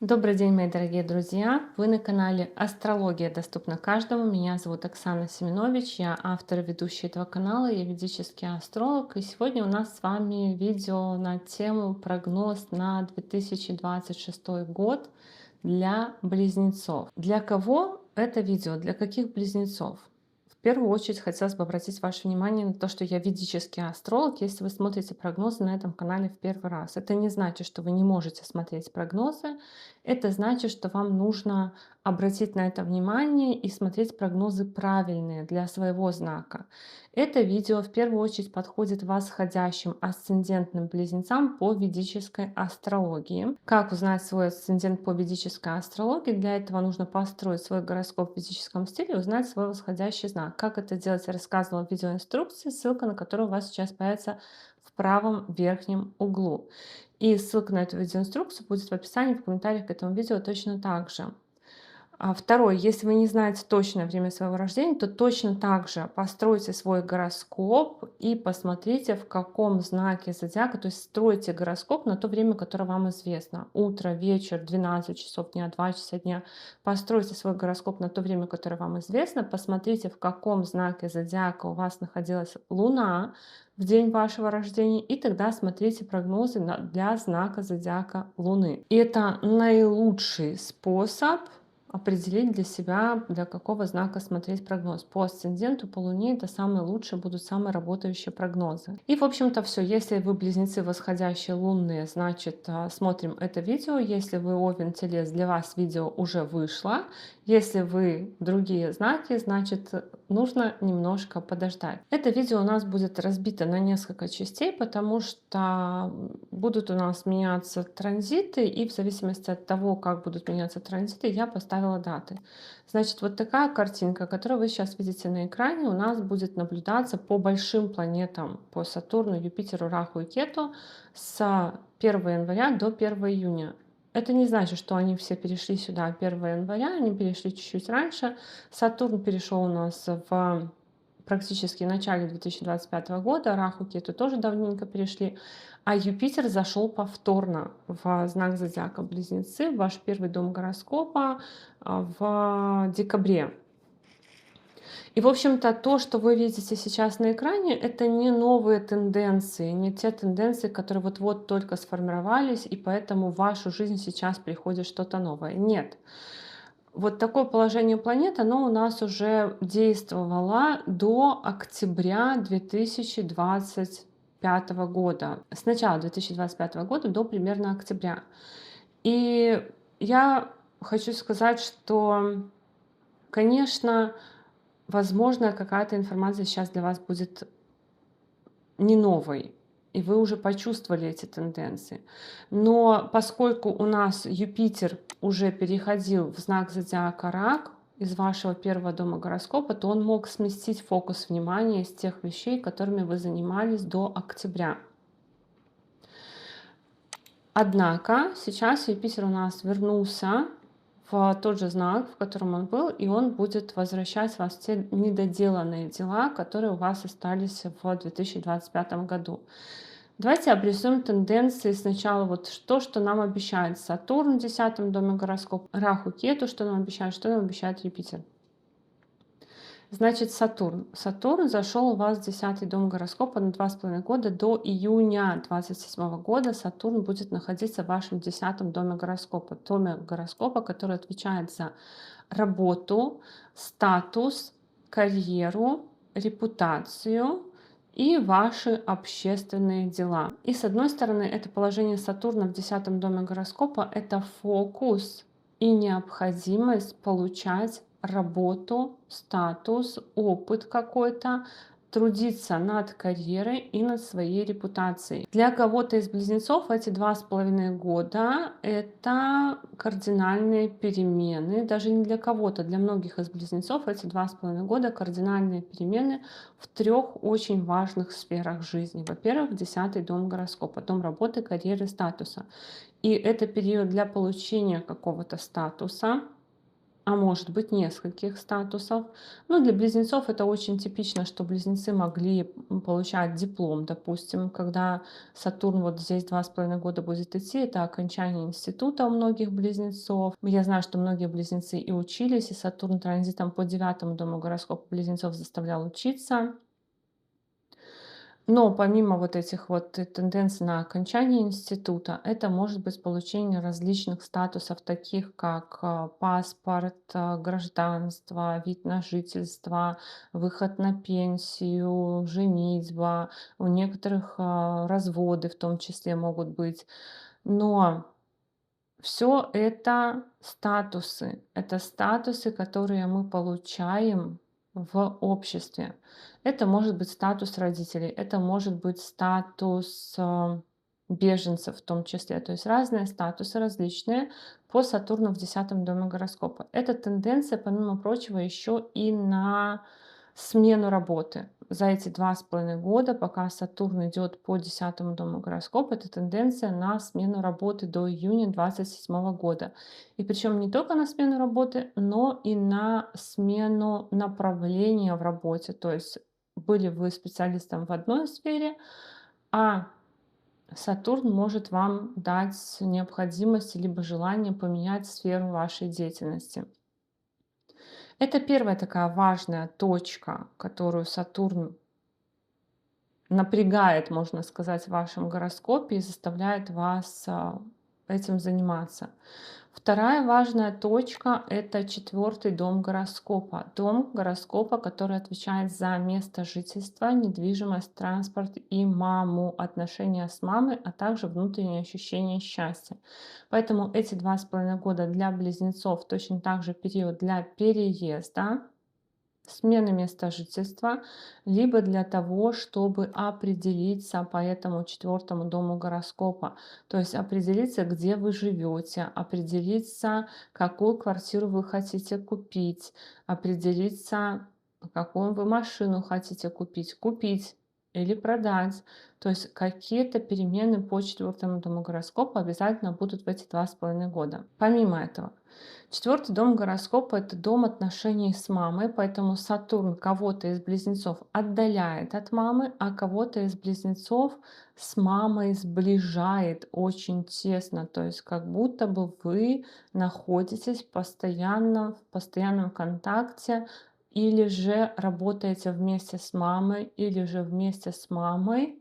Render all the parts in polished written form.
Добрый день, мои дорогие друзья! Вы на канале Астрология доступна каждому. Меня зовут Оксана Семенович, я автор и ведущая этого канала, я ведический астролог. И сегодня у нас с вами видео на тему прогноз на 2026 год для близнецов. Для кого это видео? Для каких близнецов? В первую очередь хотелось бы обратить ваше внимание на то, что я ведический астролог. Если вы смотрите прогнозы на этом канале в первый раз, это не значит, что вы не можете смотреть прогнозы. Это значит, что вам нужно обратить на это внимание и смотреть прогнозы правильные для своего знака. Это видео в первую очередь подходит восходящим асцендентным близнецам по ведической астрологии. Как узнать свой асцендент по ведической астрологии? Для этого нужно построить свой гороскоп в ведическом стиле и узнать свой восходящий знак. Как это делать, я рассказывала в видеоинструкции, ссылка на которую у вас сейчас появится в правом верхнем углу. И ссылка на эту видеоинструкцию будет в описании, в комментариях к этому видео точно так же. Второе, если вы не знаете точное время своего рождения, то точно так же постройте свой гороскоп и посмотрите, в каком знаке зодиака, то есть стройте гороскоп на то время, которое вам известно. Утро, вечер, 12 часов дня, 2 часа дня. Постройте свой гороскоп на то время, которое вам известно. Посмотрите, в каком знаке зодиака у вас находилась Луна в день вашего рождения, и тогда смотрите прогнозы для знака зодиака Луны. И это наилучший способ определить для себя, для какого знака смотреть прогноз. По асценденту, по Луне это самые лучшие, будут самые работающие прогнозы. И, в общем-то, все. Если вы близнецы восходящие лунные, значит, смотрим это видео. Если вы Овен, Телец, для вас видео уже вышло. Если вы другие знаки, значит, нужно немножко подождать. Это видео у нас будет разбито на несколько частей, потому что будут у нас меняться транзиты, и в зависимости от того, как будут меняться транзиты, я поставила даты. Значит, вот такая картинка, которую вы сейчас видите на экране, у нас будет наблюдаться по большим планетам, по Сатурну, Юпитеру, Раху и Кету с 1 января до 1 июня. Это не значит, что они все перешли сюда 1 января, они перешли чуть-чуть раньше. Сатурн перешел у нас в практически начале 2025 года, Раху, Кету тоже давненько перешли, а Юпитер зашел повторно в знак зодиака Близнецы, в ваш первый дом гороскопа в декабре. И, в общем-то, то, что вы видите сейчас на экране, это не новые тенденции, не те тенденции, которые вот-вот только сформировались, и поэтому в вашу жизнь сейчас приходит что-то новое. Нет. Вот такое положение планет, оно у нас уже действовало до октября 2025 года. С начала 2025 года до примерно октября. И я хочу сказать, что, конечно, возможно, какая-то информация сейчас для вас будет не новой, и вы уже почувствовали эти тенденции. Но поскольку у нас Юпитер уже переходил в знак зодиака Рак из вашего первого дома гороскопа, то он мог сместить фокус внимания с тех вещей, которыми вы занимались до октября. Однако сейчас Юпитер у нас вернулся в тот же знак, в котором он был, и он будет возвращать вас в те недоделанные дела, которые у вас остались в 2025 году. Давайте обрисуем тенденции сначала. Вот что нам обещает Сатурн в 10 доме гороскопа, Раху, Кету, что нам обещает Юпитер. Значит, Сатурн. Сатурн зашел у вас в 10 дом гороскопа на 2,5 года. До июня 27 года Сатурн будет находиться в вашем 10 доме гороскопа. Доме гороскопа, который отвечает за работу, статус, карьеру, репутацию и ваши общественные дела. И с одной стороны, это положение Сатурна в 10 доме гороскопа — это фокус и необходимость получать работу, статус, опыт какой-то, трудиться над карьерой и над своей репутацией. Для кого-то из близнецов эти 2,5 года — это кардинальные перемены. Даже не для кого-то, для многих из близнецов эти 2,5 года — кардинальные перемены в 3 очень важных сферах жизни. Во-первых, 10 дом гороскопа, дом работы, карьеры, статуса. И это период для получения какого-то статуса, а может быть нескольких статусов. Ну, для близнецов это очень типично, что близнецы могли получать диплом, допустим, когда Сатурн вот здесь 2,5 года будет идти, это окончание института у многих близнецов. Я знаю, что многие близнецы и учились, и Сатурн транзитом по 9-му дому гороскопа близнецов заставлял учиться. Но помимо вот этих вот тенденций на окончание института, это может быть получение различных статусов, таких как паспорт, гражданство, вид на жительство, выход на пенсию, женитьба, у некоторых разводы в том числе могут быть. Но все это статусы, которые мы получаем в обществе. Это может быть статус родителей, это может быть статус беженцев в том числе. То есть разные статусы, различные по Сатурну в 10-м доме гороскопа. Эта тенденция, помимо прочего, еще и на смену работы. За эти 2,5 года, пока Сатурн идет по 10-му дому гороскопа, это тенденция на смену работы до июня 27-го года. И причем не только на смену работы, но и на смену направления в работе. То есть были вы специалистом в одной сфере, а Сатурн может вам дать необходимость либо желание поменять сферу вашей деятельности. Это первая такая важная точка, которую Сатурн напрягает, можно сказать, в вашем гороскопе и заставляет вас этим заниматься. Вторая важная точка — это 4-й дом гороскопа. Дом гороскопа, который отвечает за место жительства, недвижимость, транспорт и маму, отношения с мамой, а также внутреннее ощущение счастья. Поэтому эти 2,5 года для близнецов точно так же период для переезда, смены места жительства, либо для того, чтобы определиться по этому 4-му дому гороскопа. То есть определиться, где вы живете, определиться, какую квартиру вы хотите купить, определиться, какую вы машину хотите купить или продать. То есть какие-то перемены по 4-му дому гороскопа обязательно будут в эти 2,5 года. Помимо этого, 4-й дом гороскопа — это дом отношений с мамой, поэтому Сатурн кого-то из близнецов отдаляет от мамы, а кого-то из близнецов с мамой сближает очень тесно. То есть как будто бы вы находитесь в постоянном контакте, или же работаете вместе с мамой, или же вместе с мамой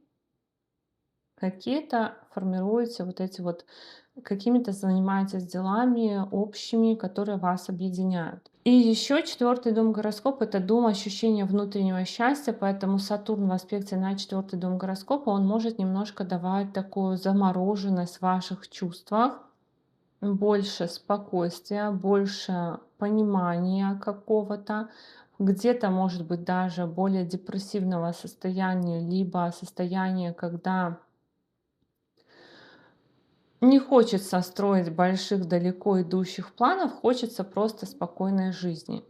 какие-то формируете вот эти вот, какими-то занимаетесь делами общими, которые вас объединяют. И еще 4-й дом гороскопа — это дом ощущения внутреннего счастья, поэтому Сатурн в аспекте на 4-й дом гороскопа, он может немножко давать такую замороженность в ваших чувствах, больше спокойствия, больше понимания какого-то, где-то, может быть, даже более депрессивного состояния, либо состояния, когда не хочется строить больших, далеко идущих планов, хочется просто спокойной жизни.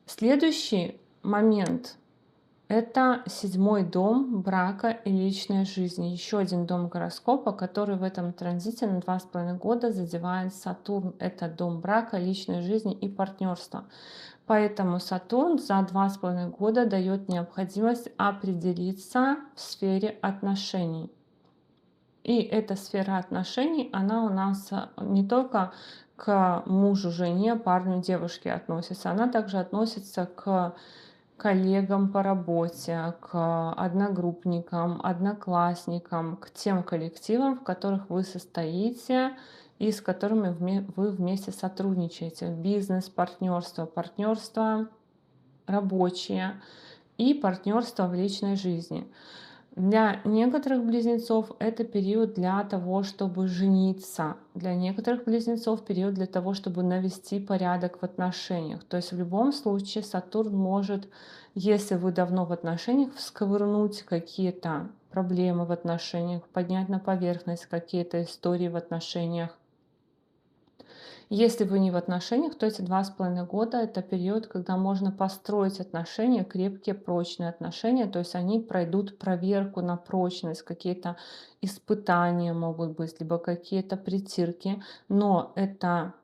Следующий момент — это 7-й дом брака и личной жизни. Еще один дом гороскопа, который в этом транзите на 2,5 года задевает Сатурн. Это дом брака, личной жизни и партнерства. Поэтому Сатурн за 2,5 года дает необходимость определиться в сфере отношений. И эта сфера отношений, она у нас не только к мужу, жене, парню, девушке относится, она также относится к коллегам по работе, к одногруппникам, одноклассникам, к тем коллективам, в которых вы состоите и с которыми вы вместе сотрудничаете. Бизнес, партнерство, партнерство рабочие и партнерство в личной жизни. Для некоторых близнецов это период для того, чтобы жениться. Для некоторых близнецов период для того, чтобы навести порядок в отношениях. То есть в любом случае Сатурн может, если вы давно в отношениях, всковырнуть какие-то проблемы в отношениях, поднять на поверхность какие-то истории в отношениях. Если вы не в отношениях, то эти 2,5 года — это период, когда можно построить отношения, крепкие, прочные отношения. То есть они пройдут проверку на прочность, какие-то испытания могут быть, либо какие-то притирки. Но это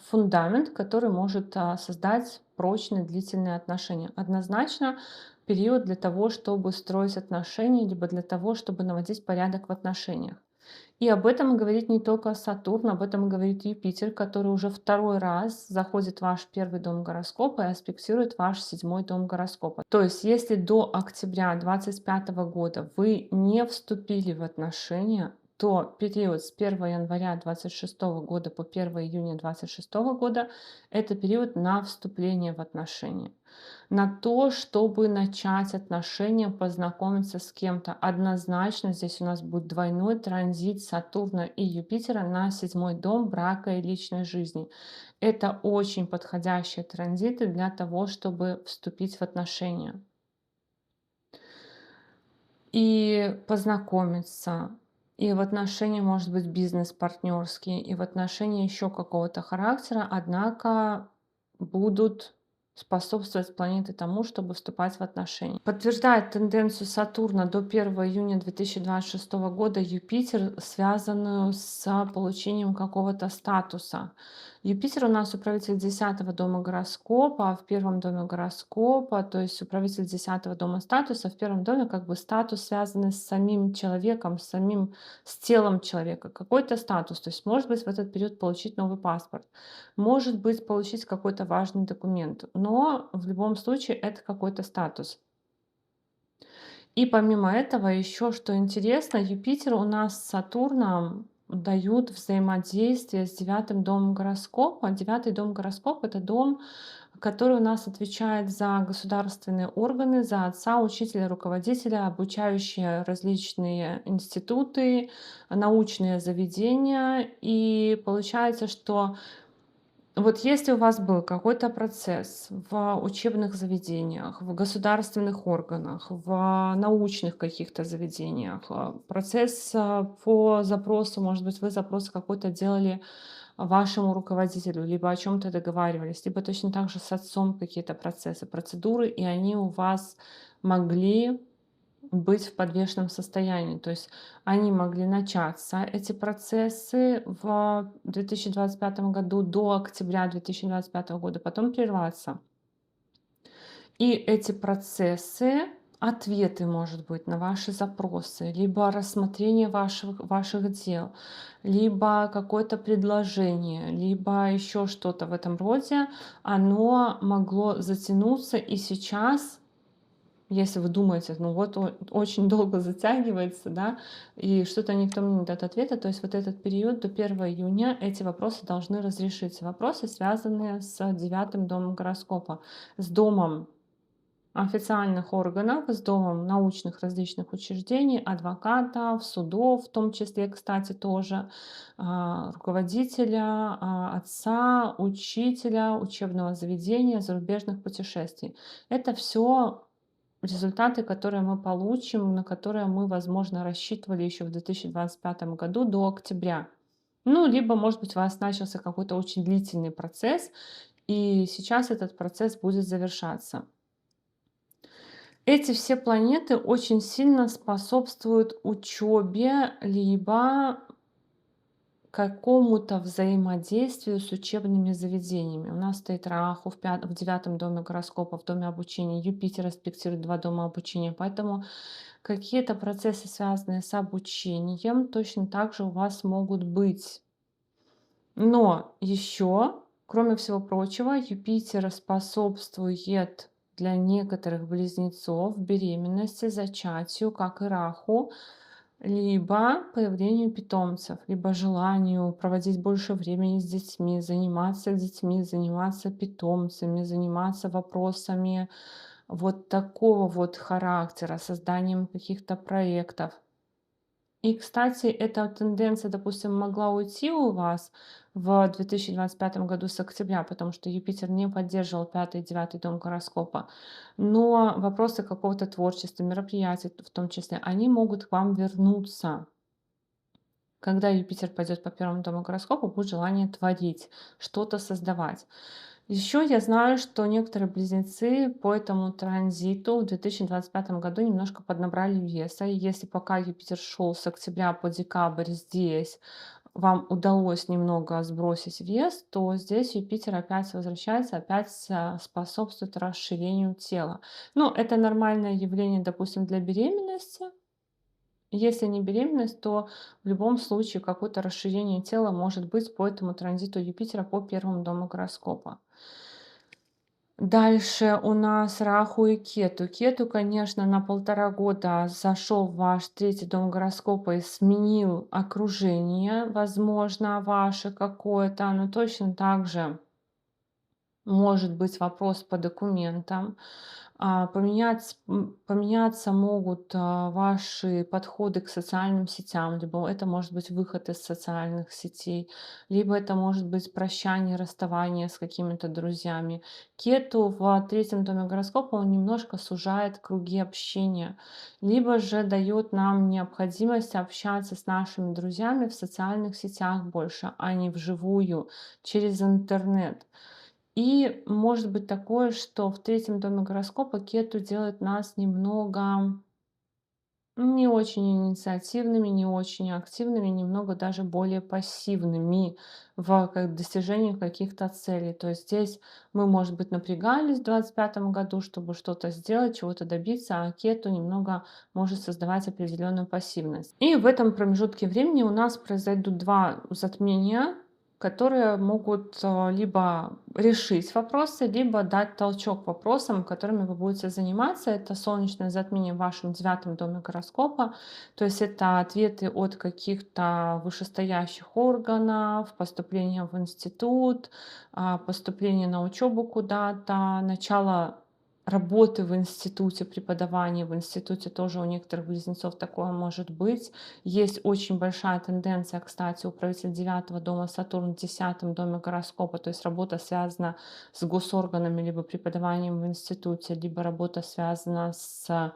фундамент, который может создать прочные длительные отношения. Однозначно период для того, чтобы строить отношения, либо для того, чтобы наводить порядок в отношениях. И об этом говорит не только Сатурн, об этом говорит Юпитер, который уже второй раз заходит в ваш первый дом гороскопа и аспектирует ваш седьмой дом гороскопа. То есть, если до октября 2025 года вы не вступили в отношения, то период с 1 января 2026 года по 1 июня 2026 года — это период на вступление в отношения, на то, чтобы начать отношения, познакомиться с кем-то. Однозначно здесь у нас будет двойной транзит Сатурна и Юпитера на седьмой дом брака и личной жизни. Это очень подходящие транзиты для того, чтобы вступить в отношения и познакомиться. И в отношении, может быть, бизнес-партнерские, и в отношении еще какого-то характера, однако будут способствовать планеты тому, чтобы вступать в отношения. Подтверждает тенденцию Сатурна до 1 июня 2026 года Юпитер, связанную с получением какого-то статуса. Юпитер у нас управитель 10-го дома гороскопа, а в первом доме гороскопа, то есть управитель 10-го дома статуса, в первом доме как бы статус, связанный с самим человеком, с телом человека, какой-то статус. То есть, может быть, в этот период получить новый паспорт, может быть, получить какой-то важный документ, но в любом случае это какой-то статус. И помимо этого, еще что интересно, Юпитер у нас с Сатурном дают взаимодействие с 9-м домом гороскопа. 9-й дом гороскопа — это дом, который у нас отвечает за государственные органы, за отца, учителя, руководителя, обучающие различные институты, научные заведения. И получается, что вот если у вас был какой-то процесс в учебных заведениях, в государственных органах, в научных каких-то заведениях, процесс по запросу, может быть, вы запрос какой-то делали вашему руководителю, либо о чем-то договаривались, либо точно так же с отцом какие-то процессы, процедуры, и они у вас могли быть в подвешенном состоянии. То есть они могли начаться, эти процессы, в 2025 году до октября 2025 года, потом прерваться. И эти процессы, ответы, может быть, на ваши запросы, либо рассмотрение ваших дел, либо какое-то предложение, либо еще что-то в этом роде, оно могло затянуться. И сейчас, если вы думаете, ну вот очень долго затягивается, да, и что-то никто мне не дает ответа, то есть вот этот период до 1 июня эти вопросы должны разрешиться. Вопросы, связанные с 9-м домом гороскопа, с домом официальных органов, с домом научных различных учреждений, адвокатов, судов, в том числе, кстати, тоже, руководителя, отца, учителя, учебного заведения, зарубежных путешествий. Это все результаты, которые мы получим, на которые мы, возможно, рассчитывали еще в 2025 году до октября. Ну, либо, может быть, у вас начался какой-то очень длительный процесс, и сейчас этот процесс будет завершаться. Эти все планеты очень сильно способствуют учебе, либо какому-то взаимодействию с учебными заведениями. У нас стоит Раху в 9-м доме гороскопа, в доме обучения. Юпитер аспектирует 2 дома обучения. Поэтому какие-то процессы, связанные с обучением, точно так же у вас могут быть. Но еще, кроме всего прочего, Юпитер способствует для некоторых близнецов беременности, зачатию, как и Раху, либо появлению питомцев, либо желанию проводить больше времени с детьми, заниматься питомцами, заниматься вопросами вот такого вот характера, созданием каких-то проектов. И, кстати, эта тенденция, допустим, могла уйти у вас в 2025 году с октября, потому что Юпитер не поддерживал 5-й и 9-й дом гороскопа. Но вопросы какого-то творчества, мероприятий в том числе, они могут к вам вернуться. Когда Юпитер пойдет по первому дому гороскопа, будет желание творить, что-то создавать. Еще я знаю, что некоторые близнецы по этому транзиту в 2025 году немножко поднабрали веса. И если пока Юпитер шел с октября по декабрь здесь, вам удалось немного сбросить вес, то здесь Юпитер опять возвращается, опять способствует расширению тела. Ну, это нормальное явление, допустим, для беременности. Если не беременность, то в любом случае какое-то расширение тела может быть по этому транзиту Юпитера по первому дому гороскопа. Дальше у нас Раху и Кету. Кету, конечно, на 1,5 года зашел в ваш третий дом гороскопа и сменил окружение, возможно, ваше какое-то, но точно так же может быть вопрос по документам. Поменяться могут ваши подходы к социальным сетям, либо это может быть выход из социальных сетей, либо это может быть прощание, расставание с какими-то друзьями. Кету в третьем доме гороскопа он немножко сужает круги общения, либо же дает нам необходимость общаться с нашими друзьями в социальных сетях больше, а не вживую, через интернет. И может быть такое, что в третьем доме гороскопа Кету делает нас немного не очень инициативными, не очень активными, немного даже более пассивными в достижении каких-то целей. То есть здесь мы, может быть, напрягались в 2025 году, чтобы что-то сделать, чего-то добиться, а Кету немного может создавать определенную пассивность. И в этом промежутке времени у нас произойдут два затмения, которые могут либо решить вопросы, либо дать толчок вопросам, которыми вы будете заниматься. Это солнечное затмение в вашем 9 доме гороскопа, то есть это ответы от каких-то вышестоящих органов, поступление в институт, поступление на учебу куда-то, начало работы в институте, преподавания в институте тоже у некоторых близнецов такое может быть. Есть очень большая тенденция, кстати, у правителя 9 дома Сатурн в 10 доме гороскопа, то есть работа связана с госорганами, либо преподаванием в институте, либо работа связана с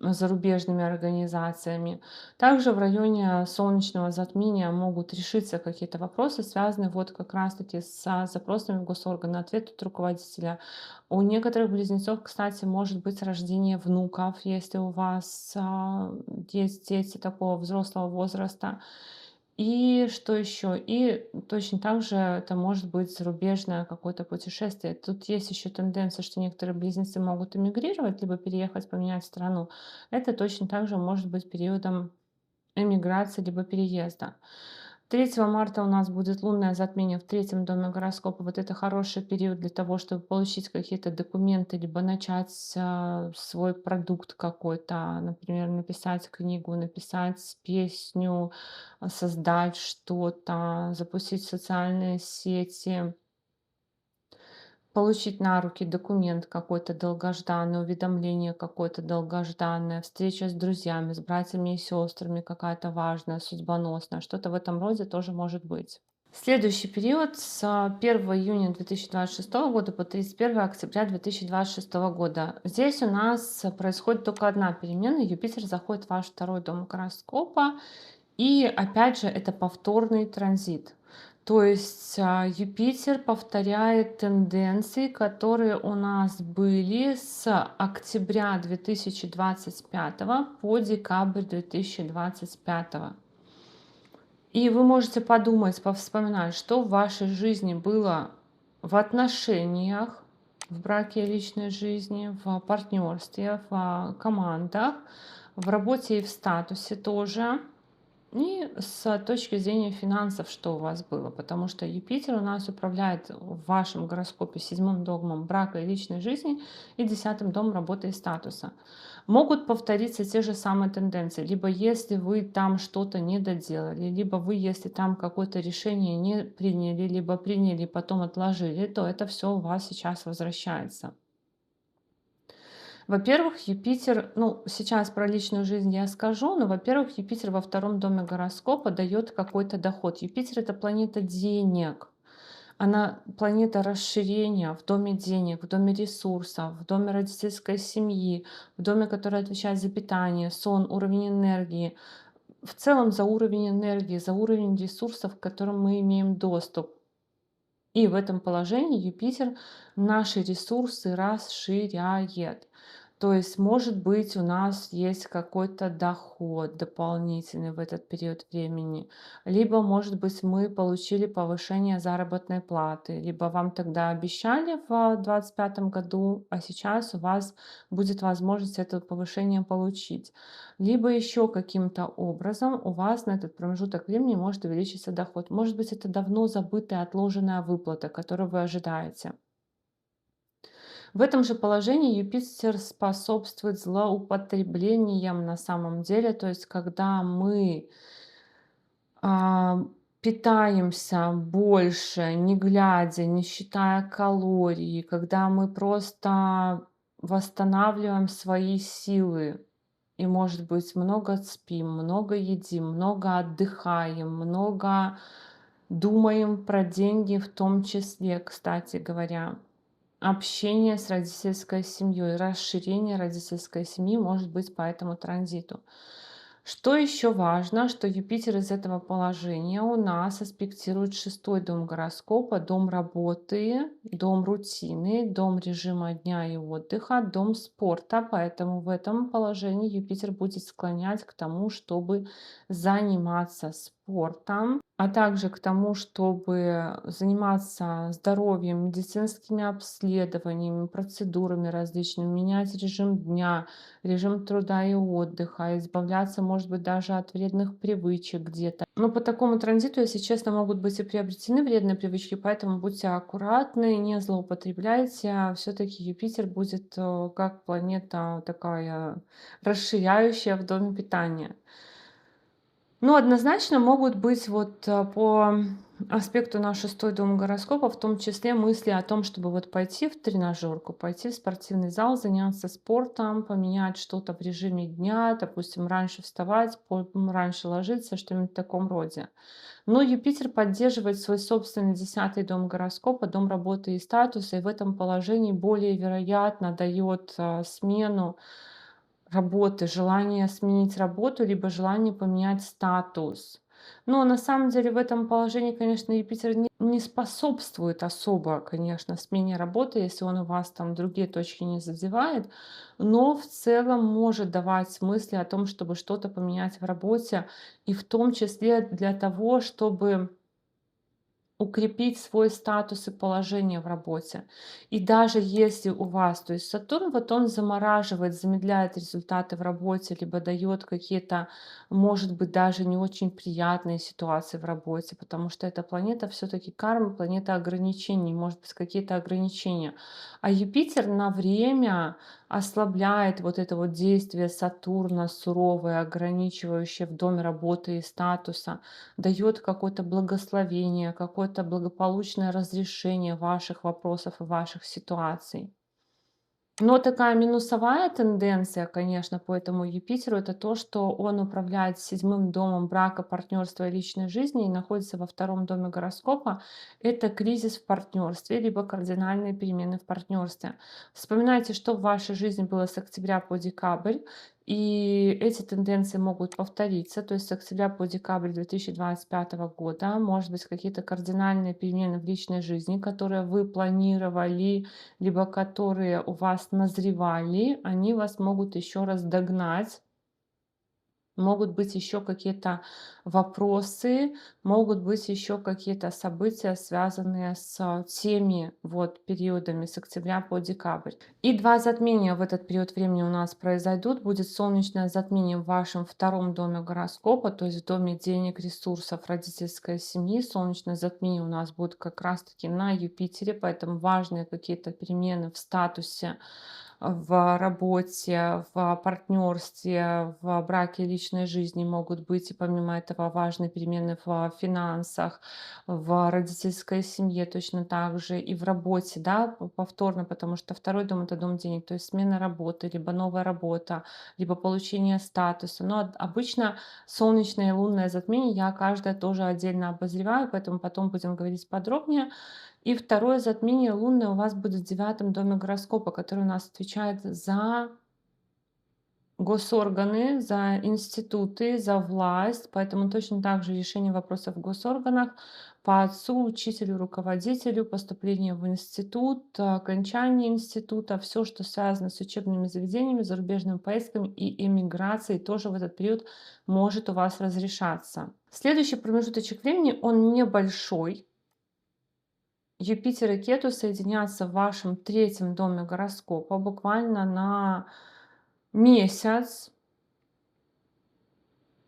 зарубежными организациями. Также в районе солнечного затмения могут решиться какие-то вопросы, связанные вот как раз-таки с запросами в госорганы, ответ от руководителя. У некоторых близнецов, кстати, может быть рождение внуков, если у вас есть дети такого взрослого возраста. И что еще? И точно так же это может быть зарубежное какое-то путешествие. Тут есть еще тенденция, что некоторые близнецы могут эмигрировать, либо переехать, поменять страну. Это точно так же может быть периодом эмиграции либо переезда. 3 марта у нас будет лунное затмение в 3-доме гороскопа. Вот это хороший период для того, чтобы получить какие-то документы, либо начать свой продукт какой-то, например, написать книгу, написать песню, создать что-то, запустить социальные сети, получить на руки документ какой-то долгожданный, уведомление какое-то долгожданное, встреча с друзьями, с братьями и сестрами какая-то важная, судьбоносная, что-то в этом роде тоже может быть. Следующий период с 1 июня 2026 года по 31 октября 2026 года. Здесь у нас происходит только одна перемена. Юпитер заходит в ваш 2-дом гороскопа. И опять же, это повторный транзит. То есть Юпитер повторяет тенденции, которые у нас были с октября 2025 по декабрь 2025. И вы можете подумать, повспоминать, что в вашей жизни было в отношениях, в браке и личной жизни, в партнерстве, в командах, в работе и в статусе тоже. И с точки зрения финансов, что у вас было, потому что Юпитер у нас управляет в вашем гороскопе 7-м домом брака и личной жизни и 10-м домом работы и статуса. Могут повториться те же самые тенденции, либо если вы там что-то не доделали, либо вы, если там какое-то решение не приняли, либо приняли и потом отложили, то это все у вас сейчас возвращается. Во-первых, Юпитер, ну, сейчас про личную жизнь я скажу, но, во-первых, Юпитер во 2-доме гороскопа дает какой-то доход. Юпитер — это планета денег. Она планета расширения в доме денег, в доме ресурсов, в доме родительской семьи, в доме, который отвечает за питание, сон, уровень энергии. В целом за уровень энергии, за уровень ресурсов, к которым мы имеем доступ. И в этом положении Юпитер наши ресурсы расширяет. То есть, может быть, у нас есть какой-то доход дополнительный в этот период времени, либо, может быть, мы получили повышение заработной платы, либо вам тогда обещали в 2025 году, а сейчас у вас будет возможность это повышение получить. Либо еще каким-то образом у вас на этот промежуток времени может увеличиться доход. Может быть, это давно забытая отложенная выплата, которую вы ожидаете. В этом же положении Юпитер способствует злоупотреблениям на самом деле, то есть когда мы а, питаемся больше, не глядя, не считая калорий, когда мы просто восстанавливаем свои силы и, может быть, много спим, много едим, много отдыхаем, много думаем про деньги в том числе, кстати говоря. Общение с родительской семьей, расширение родительской семьи может быть по этому транзиту. Что еще важно, что Юпитер из этого положения у нас аспектирует шестой дом гороскопа, дом работы, дом рутины, дом режима дня и отдыха, дом спорта. Поэтому в этом положении Юпитер будет склонять к тому, чтобы заниматься спортом, а также к тому, чтобы заниматься здоровьем, медицинскими обследованиями, процедурами различными, менять режим дня, режим труда и отдыха, избавляться, может быть, даже от вредных привычек где-то. Но по такому транзиту, если честно, могут быть и приобретены вредные привычки, поэтому будьте аккуратны, не злоупотребляйте. Все-таки Юпитер будет как планета такая расширяющая в доме питания. Ну, однозначно могут быть вот по аспекту на шестой дом гороскопа, в том числе мысли о том, чтобы вот пойти в тренажерку, пойти в спортивный зал, заняться спортом, поменять что-то в режиме дня, допустим, раньше вставать, раньше ложиться, что-нибудь в таком роде. Но Юпитер поддерживает свой собственный десятый дом гороскопа, дом работы и статуса, и в этом положении более вероятно дает смену работы, желание сменить работу, либо желание поменять статус. Но на самом деле в этом положении, конечно, Юпитер не способствует особо, конечно, смене работы, если он у вас там другие точки не задевает, но в целом может давать мысли о том, чтобы что-то поменять в работе, и в том числе для того, чтобы укрепить свой статус и положение в работе. И даже если у вас, то есть Сатурн, вот он замораживает, замедляет результаты в работе, либо дает какие-то, может быть, даже не очень приятные ситуации в работе, потому что эта планета все-таки карма, планета ограничений, может быть, какие-то ограничения. А Юпитер на время ослабляет вот это вот действие Сатурна суровое, ограничивающее в доме работы и статуса, дает какое-то благословение, какое-то благополучное разрешение ваших вопросов и ваших ситуаций. Но такая минусовая тенденция, конечно, по этому Юпитеру, это то, что он управляет седьмым домом брака, партнерства и личной жизни и находится во втором доме гороскопа. Это кризис в партнерстве, либо кардинальные перемены в партнерстве. Вспоминайте, что в вашей жизни было с октября по декабрь, и эти тенденции могут повториться, то есть с октября по декабрь 2025 года, может быть, какие-то кардинальные перемены в личной жизни, которые вы планировали, либо которые у вас назревали, они вас могут еще раз догнать. Могут быть еще какие-то вопросы, могут быть еще какие-то события, связанные с теми вот периодами с октября по декабрь. И два затмения в этот период времени у нас произойдут. Будет солнечное затмение в вашем втором доме гороскопа, то есть в доме денег, ресурсов, родительской семьи. Солнечное затмение у нас будет как раз-таки на Юпитере, поэтому важные какие-то перемены в статусе, в работе, в партнерстве, в браке и личной жизни могут быть, и помимо этого важные перемены в финансах, в родительской семье точно так же, и в работе, да, повторно, потому что второй дом — это дом денег, то есть смена работы, либо новая работа, либо получение статуса. Но обычно солнечное и лунное затмение я каждое тоже отдельно обозреваю, поэтому потом будем говорить подробнее. И второе затмение лунное у вас будет в девятом доме гороскопа, который у нас отвечает за госорганы, за институты, за власть. Поэтому точно так же решение вопросов в госорганах, по отцу, учителю, руководителю, поступление в институт, окончание института, все, что связано с учебными заведениями, зарубежными поездками и эмиграцией, тоже в этот период может у вас разрешаться. Следующий промежуточек времени, он небольшой. Юпитер и Кету соединятся в вашем третьем доме гороскопа буквально на месяц,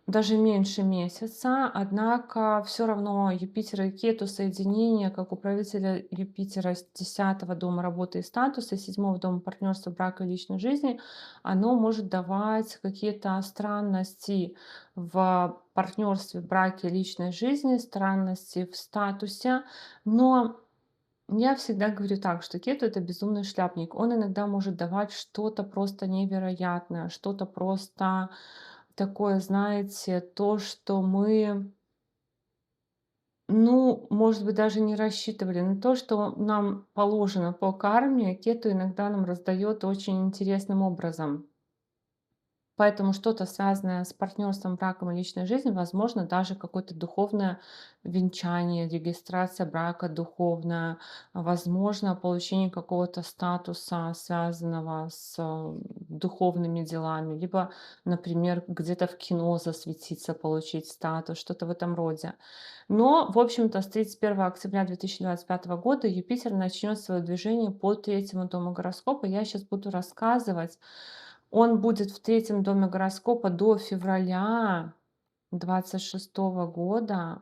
даже меньше месяца, однако все равно Юпитер и Кету соединение, как управителя Юпитера с 10-го дома работы и статуса, и 7-го дома партнерства, брака и личной жизни, оно может давать какие-то странности в партнерстве, браке, личной жизни, странности в статусе, но я всегда говорю так, что Кету это безумный шляпник. Он иногда может давать что-то просто невероятное, что-то просто такое, знаете, то, что мы, ну, может быть, даже не рассчитывали, но то, что нам положено по карме, Кету иногда нам раздает очень интересным образом. Поэтому что-то связанное с партнерством, браком и личной жизнью, возможно, даже какое-то духовное венчание, регистрация брака духовная, возможно, получение какого-то статуса, связанного с духовными делами, либо, например, где-то в кино засветиться, получить статус, что-то в этом роде. Но, в общем-то, с 31 октября 2025 года Юпитер начнет свое движение по третьему дому гороскопа. Я сейчас буду рассказывать. Он будет в третьем доме гороскопа до февраля 26 года,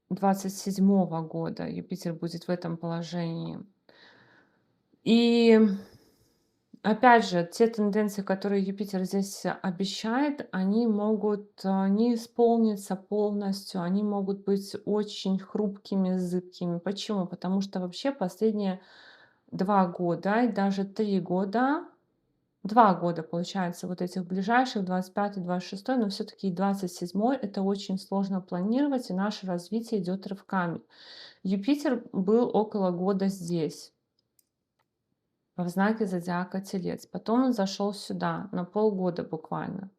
27 года Юпитер будет в этом положении. И опять же, те тенденции, которые Юпитер здесь обещает, они могут не исполниться полностью, они могут быть очень хрупкими, зыбкими. Почему? Потому что вообще последние 2 года и даже 3 года 2 года, получается, вот этих ближайших, 25-й, 26-й, но все-таки 27-й это очень сложно планировать, и наше развитие идет рывками. Юпитер был около года здесь, в знаке зодиака Телец. Потом он зашел сюда на полгода буквально.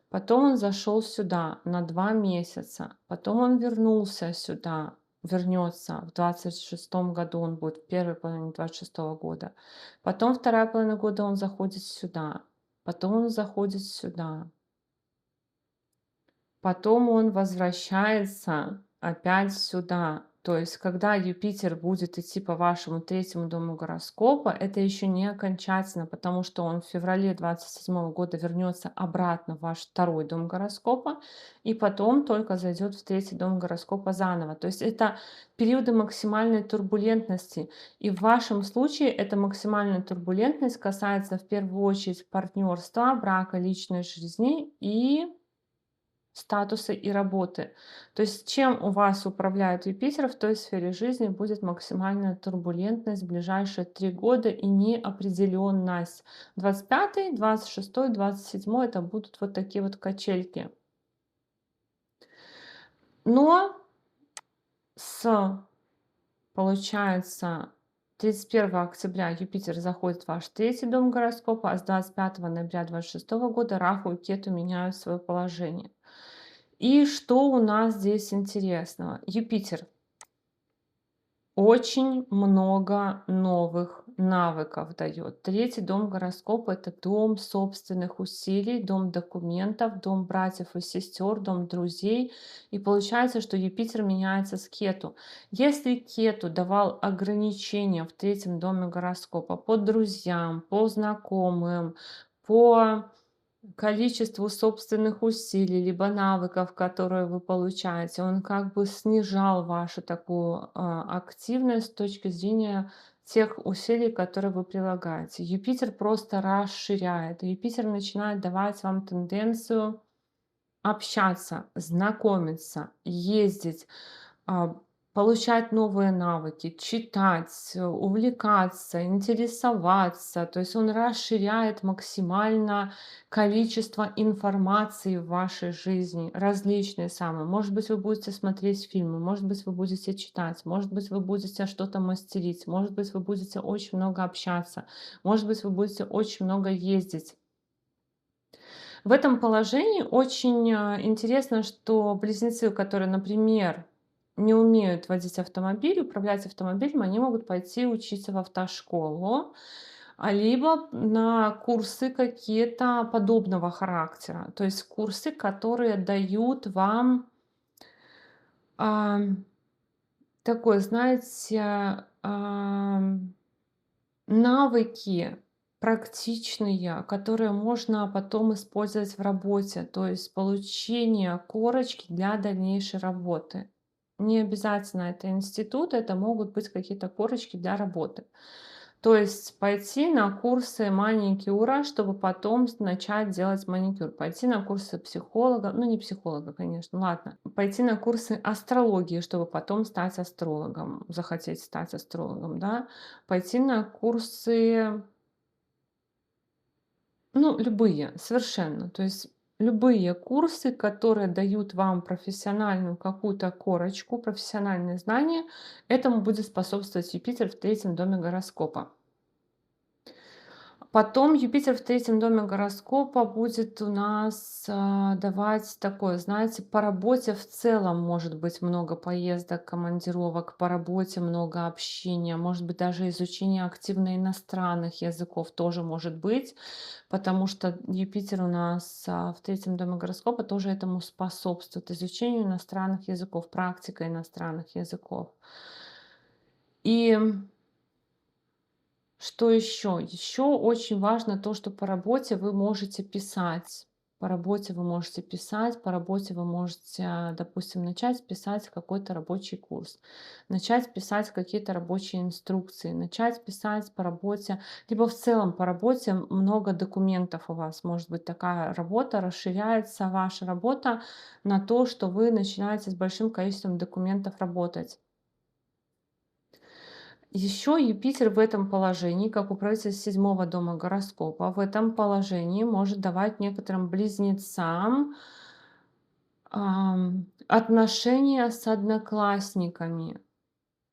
Потом он зашел сюда на 2 месяца. Потом он вернулся сюда, вернется в 26 году, он будет в первой половине 26 года. Потом вторая половина года он заходит сюда. Потом он заходит сюда. Потом он возвращается опять сюда. То есть, когда Юпитер будет идти по вашему третьему дому гороскопа, это еще не окончательно, потому что он в феврале 27 года вернется обратно в ваш второй дом гороскопа, и потом только зайдет в третий дом гороскопа заново. То есть это периоды максимальной турбулентности. И в вашем случае эта максимальная турбулентность касается в первую очередь партнерства, брака, личной жизни и статуса и работы. То есть чем у вас управляет Юпитер, в той сфере жизни будет максимальная турбулентность в ближайшие 3 года и неопределенность. 25-й, 26-й, 27-й это будут вот такие вот качельки. Но с, получается, 31 октября Юпитер заходит в ваш третий дом гороскопа, а с 25 ноября 26 года Раху и Кету меняют свое положение. И что у нас здесь интересного? Юпитер очень много новых навыков дает. Третий дом гороскопа это дом собственных усилий, дом документов, дом братьев и сестер, дом друзей. И получается, что Юпитер меняется с Кету. Если Кету давал ограничения в третьем доме гороскопа по друзьям, по знакомым, по количеству собственных усилий, либо навыков, которые вы получаете, он как бы снижал вашу такую активность с точки зрения тех усилий, которые вы прилагаете. Юпитер просто расширяет. Юпитер начинает давать вам тенденцию общаться, знакомиться, ездить, а, получать новые навыки, читать, увлекаться, интересоваться. То есть он расширяет максимально количество информации в вашей жизни, различные самые. Может быть, вы будете смотреть фильмы, может быть, вы будете читать, может быть, вы будете что-то мастерить, может быть, вы будете очень много общаться, может быть, вы будете очень много ездить. В этом положении очень интересно, что близнецы, которые, например, не умеют водить автомобиль, управлять автомобилем, они могут пойти учиться в автошколу, либо на курсы какие-то подобного характера. То есть курсы, которые дают вам ам, такой, знаете, навыки практичные, которые можно потом использовать в работе, то есть получение корочки для дальнейшей работы. Не обязательно это институт, это могут быть какие-то корочки для работы. То есть пойти на курсы маникюра, чтобы потом начать делать маникюр. Пойти на курсы психолога, ну не психолога, конечно, ладно. Пойти на курсы астрологии, чтобы потом стать астрологом, захотеть стать астрологом, да. Пойти на курсы, ну, любые, совершенно. То есть любые курсы, которые дают вам профессиональную какую-то корочку, профессиональные знания, этому будет способствовать Юпитер в третьем доме гороскопа. Потом Юпитер в третьем доме гороскопа будет у нас давать такое, знаете, по работе в целом может быть много поездок, командировок, по работе много общения, может быть даже изучение активно иностранных языков тоже может быть, потому что Юпитер у нас в третьем доме гороскопа тоже этому способствует, изучению иностранных языков, практика иностранных языков. И что еще? Еще очень важно то, что по работе вы можете писать. По работе вы можете писать, по работе вы можете, допустим, начать писать какой-то рабочий курс, начать писать какие-то рабочие инструкции, начать писать по работе, либо в целом по работе много документов у вас. Может быть такая работа, расширяется ваша работа на то, что вы начинаете с большим количеством документов работать. Еще Юпитер в этом положении, как управитель седьмого дома гороскопа, в этом положении может давать некоторым близнецам отношения с одноклассниками,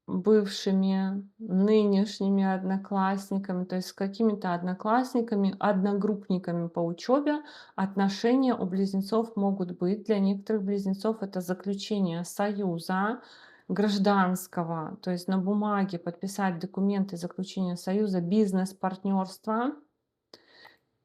бывшими, нынешними одноклассниками, то есть с какими-то одноклассниками, одногруппниками по учебе. Отношения у близнецов могут быть. Для некоторых близнецов это заключение союза гражданского, то есть на бумаге подписать документы заключения союза, бизнес-партнерства.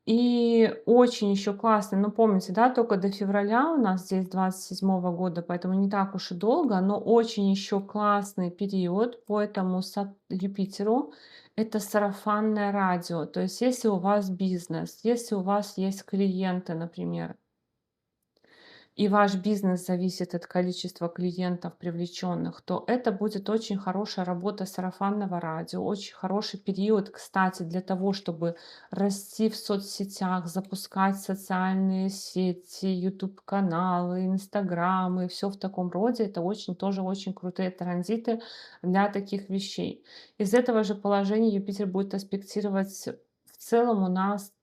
И очень еще классно, ну помните, да, только до февраля у нас здесь 27-го года, поэтому не так уж и долго, но очень еще классный период по этому Юпитеру. Это сарафанное радио. То есть если у вас бизнес, если у вас есть клиенты, например, и ваш бизнес зависит от количества клиентов привлеченных, то это будет очень хорошая работа сарафанного радио, очень хороший период, кстати, для того, чтобы расти в соцсетях, запускать социальные сети, YouTube-каналы, Инстаграмы, все в таком роде. Это очень тоже очень крутые транзиты для таких вещей. Из этого же положения Юпитер будет аспектировать в целом у нас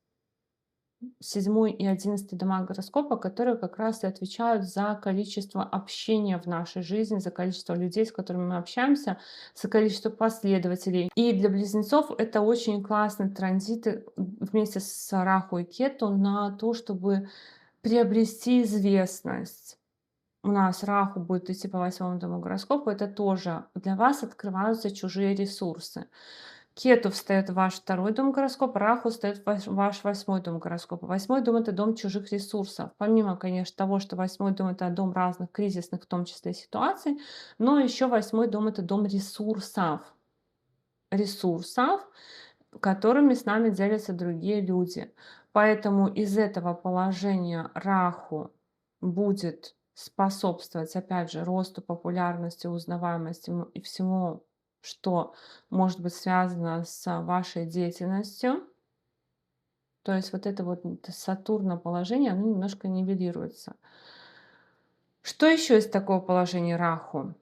седьмой и 11 дома гороскопа, которые как раз и отвечают за количество общения в нашей жизни, за количество людей, с которыми мы общаемся, за количество последователей. И для близнецов это очень классный транзит вместе с Раху и Кету на то, чтобы приобрести известность. У нас Раху будет идти по 8-му дому гороскопа, это тоже для вас открываются чужие ресурсы. Кету встает в ваш второй дом гороскопа, Раху встает в ваш восьмой дом гороскопа. Восьмой дом — это дом чужих ресурсов. Помимо, конечно, того, что восьмой дом — это дом разных кризисных, в том числе ситуаций, но еще восьмой дом — это дом ресурсов. Ресурсов, которыми с нами делятся другие люди. Поэтому из этого положения Раху будет способствовать, опять же, росту популярности, узнаваемости и всему, что может быть связано с вашей деятельностью. То есть вот это вот Сатурна положение, оно немножко нивелируется. Что еще из такого положения Раху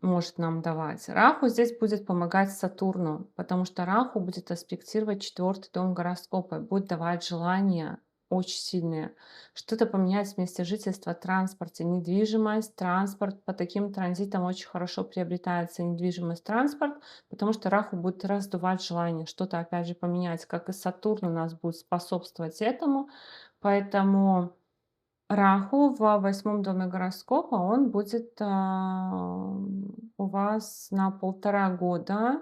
может нам давать? Раху здесь будет помогать Сатурну, потому что Раху будет аспектировать четвертый дом гороскопа, будет давать желание очень сильные. Что-то поменять с места жительства, транспорте, недвижимость, транспорт. По таким транзитам очень хорошо приобретается недвижимость, транспорт, потому что Раху будет раздувать желание что-то опять же поменять, как и Сатурн у нас будет способствовать этому. Поэтому Раху в восьмом доме гороскопа, он будет у вас на 1,5 года.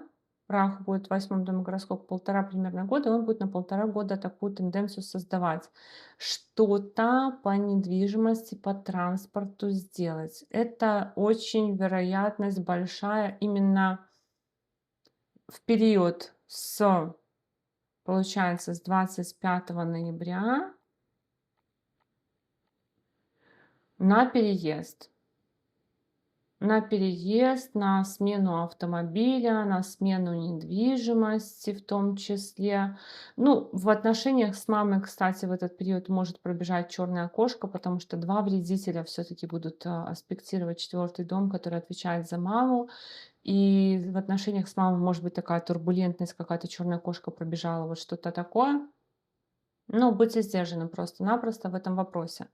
Раху будет в восьмом доме гороскопа 1,5 примерно года, и он будет на 1,5 года такую тенденцию создавать. Что-то по недвижимости, по транспорту сделать. Это очень вероятность большая именно в период получается, с 25 ноября на переезд. На переезд, на смену автомобиля, на смену недвижимости в том числе. Ну, в отношениях с мамой, кстати, в этот период может пробежать черное окошко, потому что два вредителя все-таки будут аспектировать четвертый дом, который отвечает за маму. И в отношениях с мамой может быть такая турбулентность, какая-то черная кошка пробежала, вот что-то такое. Ну, будьте сдержаны просто-напросто в этом вопросе.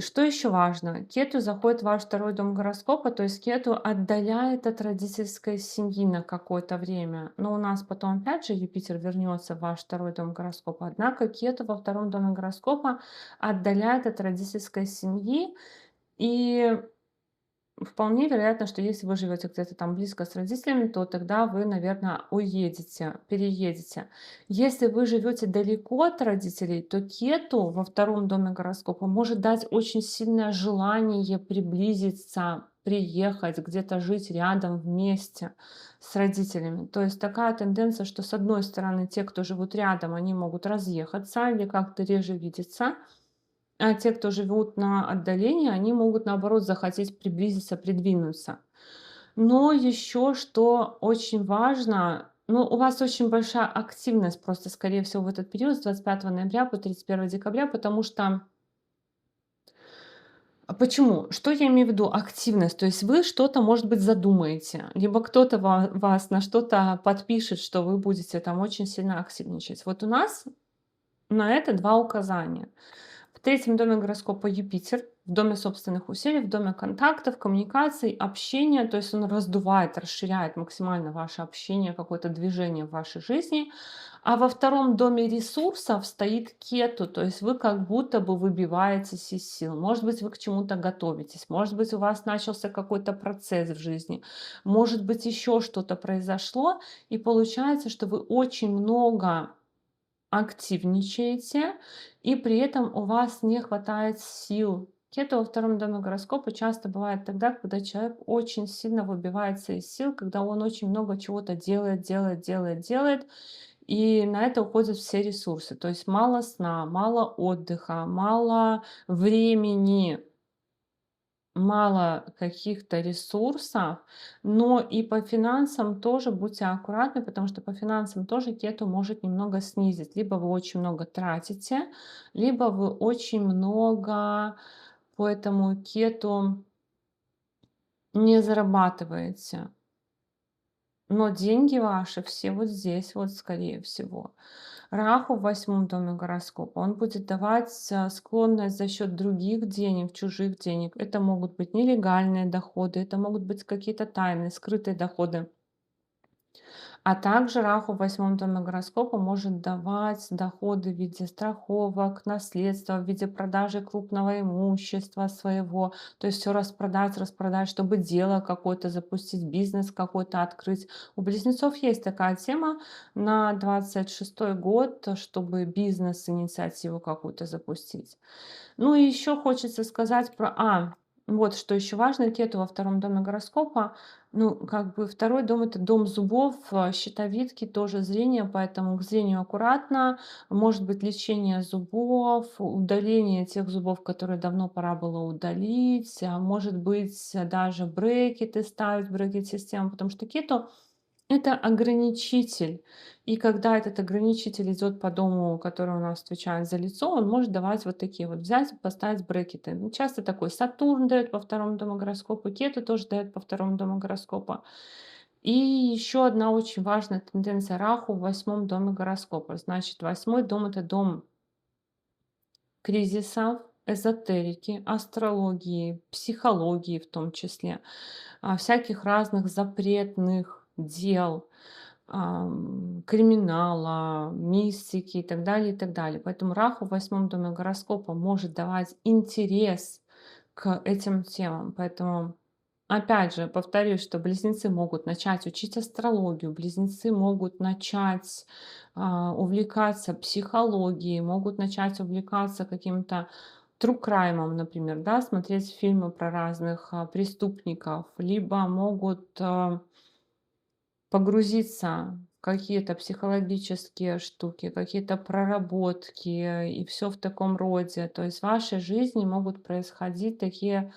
Что еще важно? Кету заходит в ваш второй дом гороскопа, то есть Кету отдаляет от родительской семьи на какое-то время. Но у нас потом опять же Юпитер вернется в ваш второй дом гороскопа. Однако Кету во втором доме гороскопа отдаляет от родительской семьи. И вполне вероятно, что если вы живете где-то там близко с родителями, то тогда вы, наверное, уедете, переедете. Если вы живете далеко от родителей, то Кету во втором доме гороскопа может дать очень сильное желание приблизиться, приехать, где-то жить рядом вместе с родителями. То есть такая тенденция, что с одной стороны те, кто живут рядом, они могут разъехаться или как-то реже видеться, а те, кто живут на отдалении, они могут, наоборот, захотеть приблизиться, придвинуться. Но еще что очень важно, ну, у вас очень большая активность просто, скорее всего, в этот период с 25 ноября по 31 декабря, потому что почему? Что я имею в виду? Активность. То есть вы что-то, может быть, задумаете, либо кто-то вас на что-то подпишет, что вы будете там очень сильно активничать. Вот у нас на это два указания. В третьем доме гороскопа Юпитер, в доме собственных усилий, в доме контактов, коммуникаций, общения. То есть он раздувает, расширяет максимально ваше общение, какое-то движение в вашей жизни. А во втором доме ресурсов стоит Кету, то есть вы как будто бы выбиваетесь из сил. Может быть, вы к чему-то готовитесь, может быть, у вас начался какой-то процесс в жизни, может быть, еще что-то произошло, и получается, что вы очень много активничаете, и при этом у вас не хватает сил. Кету во втором доме гороскопа часто бывает тогда, когда человек очень сильно выбивается из сил, когда он очень много чего-то делает, и на это уходят все ресурсы. То есть мало сна, мало отдыха, мало времени, мало каких-то ресурсов, но и по финансам тоже будьте аккуратны, потому что по финансам тоже Кету может немного снизить. Либо вы очень много тратите, либо вы очень много по этому Кету не зарабатываете. Но деньги ваши все вот здесь, вот скорее всего. Раху в восьмом доме гороскопа, он будет давать склонность за счет других денег, чужих денег. Это могут быть нелегальные доходы, это могут быть какие-то тайные, скрытые доходы. А также Раху в восьмом доме гороскопа может давать доходы в виде страховок, наследства, в виде продажи крупного имущества своего. То есть все распродать, чтобы дело какое-то запустить, бизнес какой-то открыть. У близнецов есть такая тема на 26-й год, чтобы бизнес-инициативу какую-то запустить. Ну и еще хочется сказать про... вот что еще важно, Кету во втором доме гороскопа. Ну, как бы второй дом — это дом зубов, щитовидки, тоже зрение, поэтому к зрению аккуратно. Может быть лечение зубов, удаление тех зубов, которые давно пора было удалить. Может быть даже брекеты ставить, брекет-систему, потому что Кету — это ограничитель. И когда этот ограничитель идет по дому, который у нас отвечает за лицо, он может давать вот такие вот, взять и поставить брекеты. Ну, часто такой Сатурн дает по второму дому гороскопа, Кету тоже дает по второму дому гороскопа. И еще одна очень важная тенденция Раху в восьмом доме гороскопа. Значит, восьмой дом — это дом кризисов, эзотерики, астрологии, психологии в том числе, всяких разных запретных дел, криминала, мистики и так далее, и так далее. Поэтому Раху в восьмом доме гороскопа может давать интерес к этим темам. Поэтому, опять же, повторюсь, что близнецы могут начать учить астрологию, близнецы могут начать увлекаться психологией, могут начать увлекаться каким-то true crime, например, да, смотреть фильмы про разных преступников, либо могут погрузиться в какие-то психологические штуки, какие-то проработки и все в таком роде. То есть в вашей жизни могут происходить такие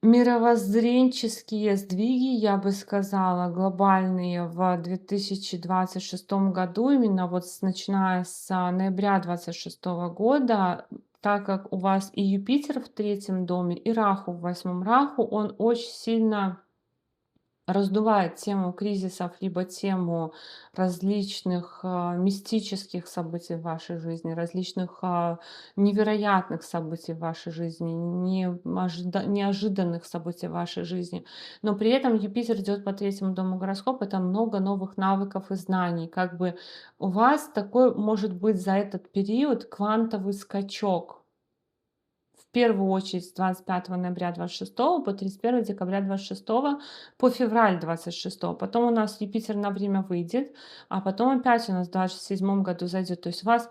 мировоззренческие сдвиги, я бы сказала, глобальные в 2026 году, именно вот начиная с ноября 26 года, так как у вас и Юпитер в третьем доме, и Раху в восьмом. Раху, он очень сильно раздувает тему кризисов, либо тему различных мистических событий в вашей жизни, различных невероятных событий в вашей жизни, неожиданных событий в вашей жизни. Но при этом Юпитер идет по третьему дому гороскопа, это много новых навыков и знаний. Как бы у вас такой может быть за этот период квантовый скачок. В первую очередь с 25 ноября 26 по 31 декабря 26 по февраль 26. Потом у нас Юпитер на время выйдет, а потом опять у нас в 27 году зайдет. То есть у вас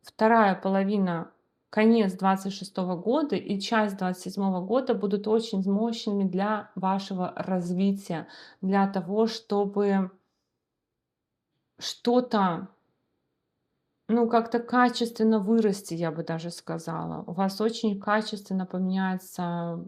вторая половина, конец 26 года и часть 27 года будут очень мощными для вашего развития, для того, чтобы что-то, ну, как-то качественно вырасти, я бы даже сказала. У вас очень качественно поменяется,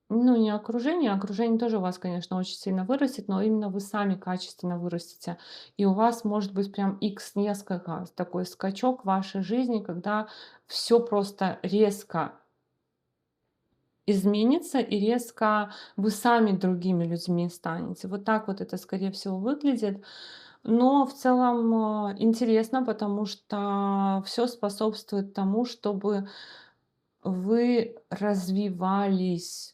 ну, не окружение, окружение тоже у вас, конечно, очень сильно вырастет, но именно вы сами качественно вырастете. И у вас может быть прям x несколько, такой скачок в вашей жизни, когда все просто резко изменится и резко вы сами другими людьми станете. Вот так вот это, скорее всего, выглядит. Но в целом интересно, потому что все способствует тому, чтобы вы развивались.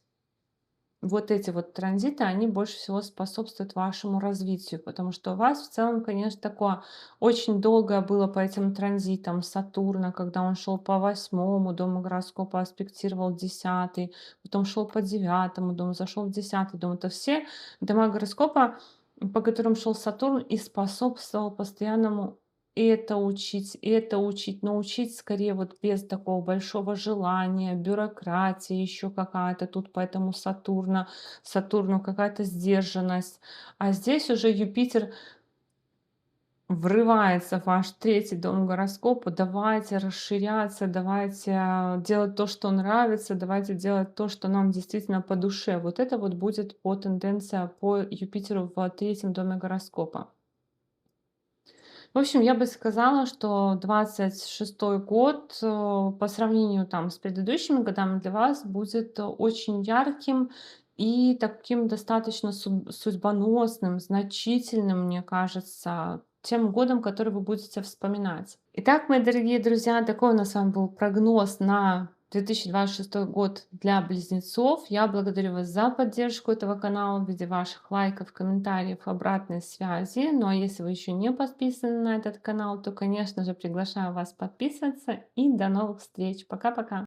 Вот эти вот транзиты, они больше всего способствуют вашему развитию, потому что у вас в целом, конечно, такое очень долгое было по этим транзитам Сатурна, когда он шел по восьмому дому гороскопа, аспектировал десятый, потом шел по девятому дому, зашел в десятый дом. Это все дома гороскопа, по которым шел Сатурн и способствовал постоянному это учить, но учить скорее вот без такого большого желания, бюрократия еще какая-то тут, поэтому Сатурну какая-то сдержанность. А здесь уже Юпитер врывается в ваш третий дом гороскопа. Давайте расширяться, давайте делать то, что нравится, давайте делать то, что нам действительно по душе. Вот это вот будет по тенденция по Юпитеру в третьем доме гороскопа. В общем, я бы сказала, что 26 год, по сравнению там с предыдущими годами для вас будет очень ярким и таким достаточно судьбоносным, значительным, мне кажется, тем годом, который вы будете вспоминать. Итак, мои дорогие друзья, такой у нас с вами был прогноз на 2026 год для близнецов. Я благодарю вас за поддержку этого канала в виде ваших лайков, комментариев, обратной связи. Ну а если вы еще не подписаны на этот канал, то, конечно же, приглашаю вас подписываться. И до новых встреч. Пока-пока.